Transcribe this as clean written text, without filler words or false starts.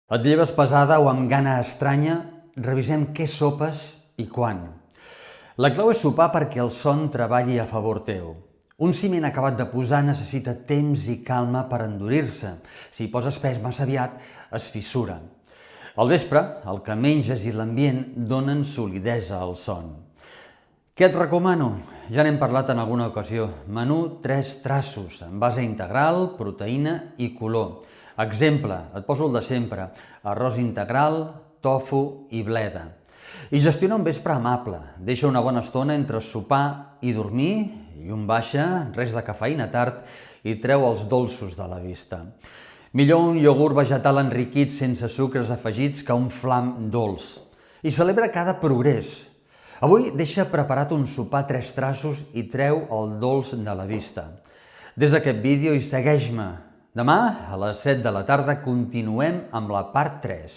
Et lleves pesada o amb gana estranya? Revisem què sopes i quan. La clau és sopar perquè el son treballi a favor teu. Un ciment acabat de posar necessita temps i calma per endurir-se. Si hi poses pes massa aviat, es fissura. Al vespre, el que menges i l'ambient donen solidesa al son. Què et recomano? Ja n'hem parlat en alguna ocasió. Menú 3 traços, en base integral, proteïna i color. Exemple, et poso el de sempre, arròs integral, tofu i bleda. I gestiona un vespre amable, deixa una bona estona entre sopar i dormir, llum baixa, res de cafeïna tard i treu els dolços de la vista. Millor un iogurt vegetal enriquit sense sucres afegits que un flam dolç. I celebra cada progrés. Avui deixa preparat un sopar 3 traços i treu el dolç de la vista. Des d'aquest vídeo i segueix-me. Demà, a les 7 de la tarda, continuem amb la part 3.